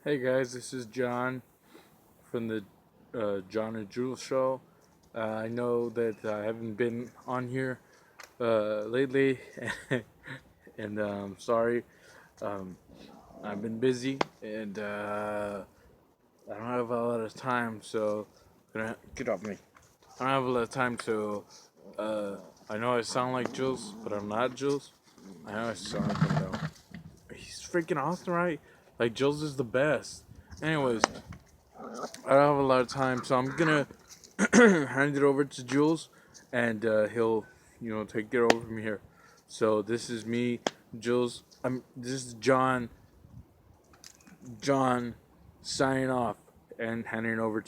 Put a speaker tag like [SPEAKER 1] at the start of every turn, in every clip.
[SPEAKER 1] Hey guys, this is John from the John and Jules show. I know that I haven't been on here lately, and sorry. Um, I've been busy, and I don't have a lot of time, so gonna get off me. I don't have a lot of time, so uh, I know I sound like Jules, but I'm not Jules. I know I sound like him though. He's freaking awesome, right? Like Jules is the best. Anyways, I don't have a lot of time, so I'm gonna hand it over to Jules, and he'll, take it over from here. So this is me, Jules. This is John, signing off and handing it over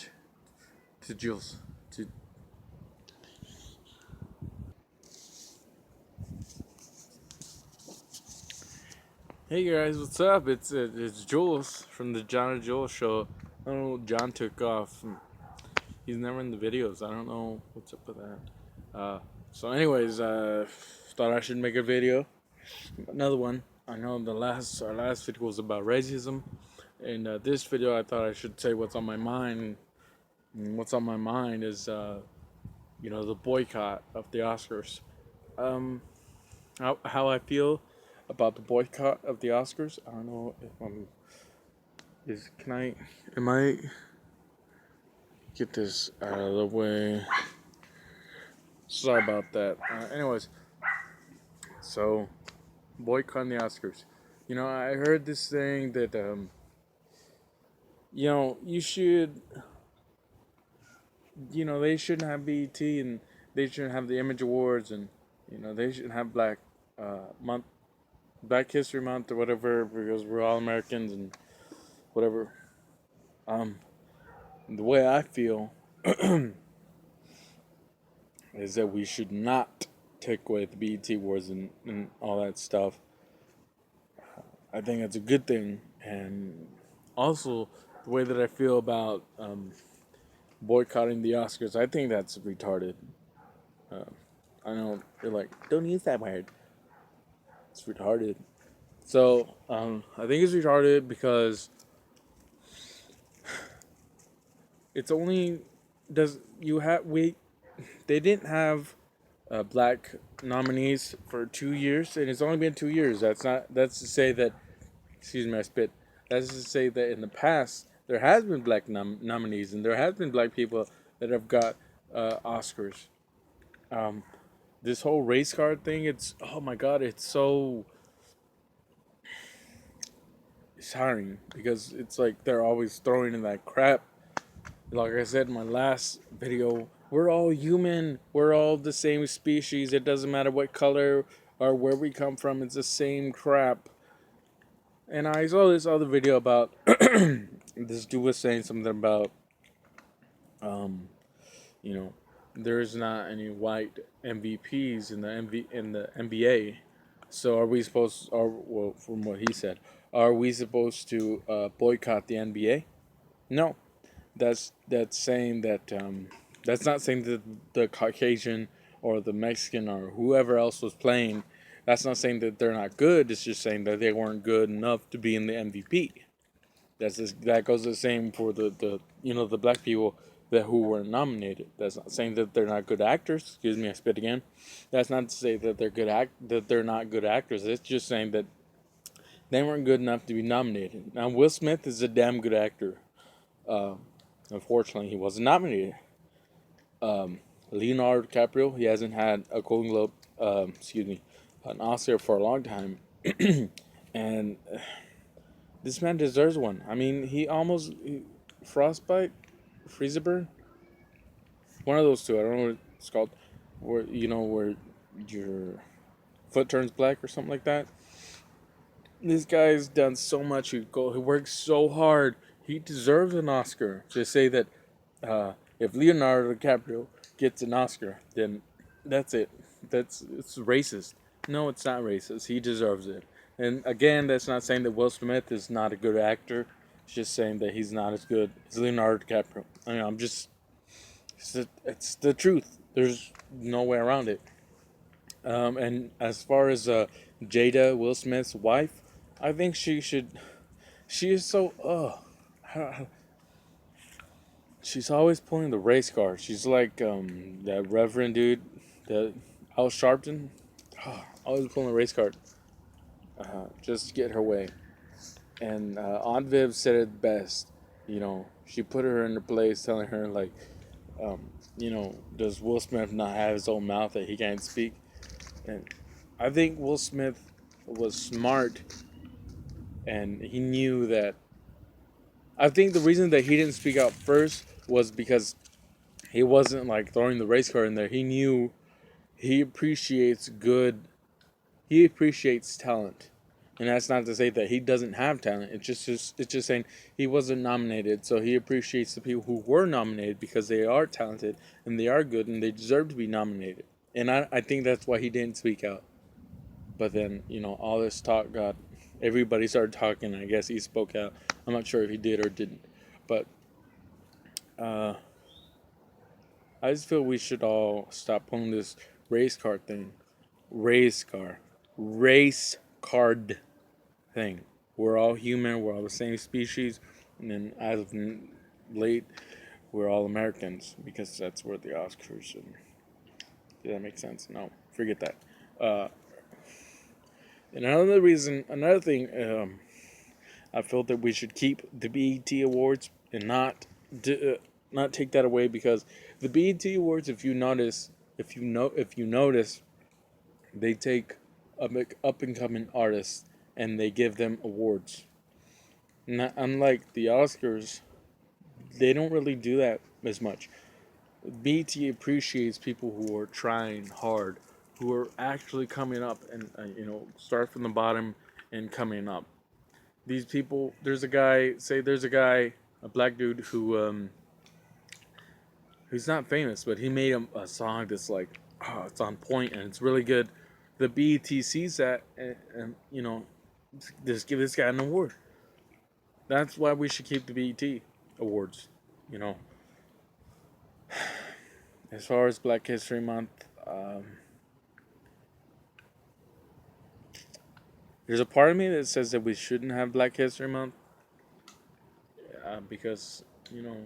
[SPEAKER 1] to Jules. To Hey guys, what's up? It's Jules from the John and Jules show. I don't know. John took off. He's never in the videos. I don't know what's up with that. So, anyways, thought I should make a video. Another one. I know our last video was about racism, and this video I thought I should say what's on my mind. And what's on my mind is, the boycott of the Oscars. Um, how I feel about the boycott of the Oscars. I don't know if I'm. Am I get this out of the way? Sorry about that. Anyways, so boycotting the Oscars. I heard this thing that you should, they shouldn't have BET, and they shouldn't have the Image Awards, and they shouldn't have Black History Month or whatever, because we're all Americans and whatever. Um, the way I feel is that we should not take away the BET Awards and all that stuff. I think it's a good thing, and also the way that I feel about boycotting the Oscars, I think that's retarded. Uh, I know they're like, don't use that word. It's retarded. So I think it's retarded because it's only does you have we they didn't have black nominees for 2 years, and it's only been 2 years. That's to say that, excuse me, I spit. That's to say that in the past there has been black nominees, and there has been black people that have got Oscars. Um, this whole race card thing, it's, oh my god, it's tiring, because it's like they're always throwing in that crap. Like I said in my last video, we're all human. We're all the same species. It doesn't matter what color or where we come from. It's the same crap. And I saw this other video about this dude was saying something about, um, you know, there's not any white MVPs in the NBA. So are we supposed, or well, from what he said, are we supposed to boycott the NBA? No, that's saying that that's not saying that the Caucasian or the Mexican or whoever else was playing. That's not saying that they're not good. It's just saying that they weren't good enough to be in the MVP. That goes the same for the black people who were nominated. That's not saying that they're not good actors. Excuse me, I spit again. That's not to say that they're not good actors. It's just saying that they weren't good enough to be nominated. Now Will Smith is a damn good actor. Uh, Unfortunately, he wasn't nominated. Leonardo DiCaprio, he hasn't had a Golden Globe, an Oscar for a long time, and this man deserves one. I mean, frostbite, freezer burn, one of those two. I don't know what it's called, where your foot turns black or something like that. This guy's done so much. He works so hard. He deserves an Oscar. To say that if Leonardo DiCaprio gets an Oscar, then that's it. It's racist. No, it's not racist. He deserves it. And again, that's not saying that Will Smith is not a good actor. It's just saying that he's not as good as Leonardo DiCaprio. I mean, it's the truth. There's no way around it. And as far as Jada, Will Smith's wife, I think she should. She is so. Ugh. she's always pulling the race card. She's like that Reverend dude, that Al Sharpton. Always pulling the race card. Just to get her way. And Aunt Viv said it best. She put her in her place, telling her like, does Will Smith not have his own mouth that he can't speak? And I think Will Smith was smart, and he knew that. I think the reason that he didn't speak out first was because he wasn't like throwing the race car in there. He knew he appreciates good. He appreciates talent, and that's not to say that he doesn't have talent. It's just saying he wasn't nominated, so he appreciates the people who were nominated because they are talented and they are good and they deserve to be nominated. And I think that's why he didn't speak out. But then all this talk got everybody started talking. I guess he spoke out. I'm not sure if he did or didn't, but uh, I just feel we should all stop pulling this race card thing. Race car. Race card thing. We're all human. We're all the same species. And then as of late, we're all Americans because that's where the Oscars. And does that make sense? No, forget that. Uh, and another thing, I feel that we should keep the BET Awards and not take that away, because the BET Awards, if you notice, they take up and coming artists and they give them awards. Not unlike the Oscars, they don't really do that as much. BET appreciates people who are trying hard, who are actually coming up and start from the bottom and coming up. These people, there's a guy, a black dude who's not famous, but he made a song that's like, it's on point and it's really good. The BET sees that and just give this guy an award. That's why we should keep the BET awards. You know, as far as Black History Month, there's a part of me that says that we shouldn't have Black History Month, because you know,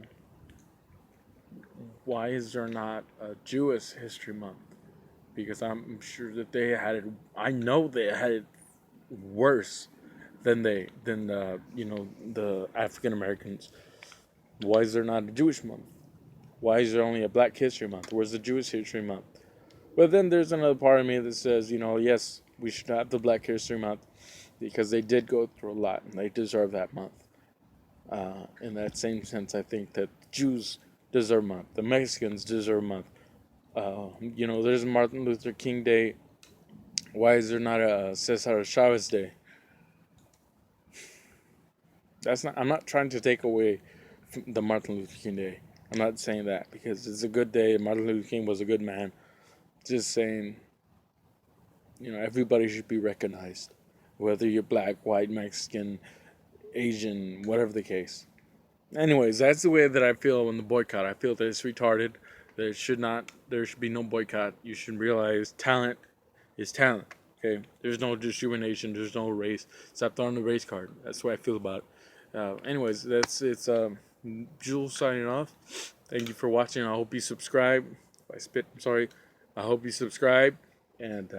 [SPEAKER 1] why is there not a Jewish History Month? Because I'm sure that they had it. I know they had it worse than the African Americans. Why is there not a Jewish month? Why is there only a Black History Month? Where's the Jewish History Month? But then there's another part of me that says, yes, we should have the Black History Month because they did go through a lot and they deserve that month. In that same sense, I think that Jews deserve a month. The Mexicans deserve a month. There's Martin Luther King Day. Why is there not a Cesar Chavez Day? I'm not trying to take away from the Martin Luther King Day. I'm not saying that because it's a good day. Martin Luther King was a good man. Just saying, everybody should be recognized, whether you're black, white, Mexican, Asian, whatever the case. Anyways, that's the way that I feel on the boycott. I feel that it's retarded. There should be no boycott. You should realize talent is talent. Okay, there's no discrimination. There's no race. Stop throwing the race card. That's the way I feel about it. Anyways, it's Jules signing off. Thank you for watching. I hope you subscribe. If I spit, I'm sorry. I hope you subscribe and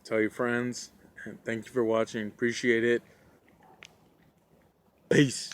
[SPEAKER 1] tell your friends. And thank you for watching. Appreciate it. Peace.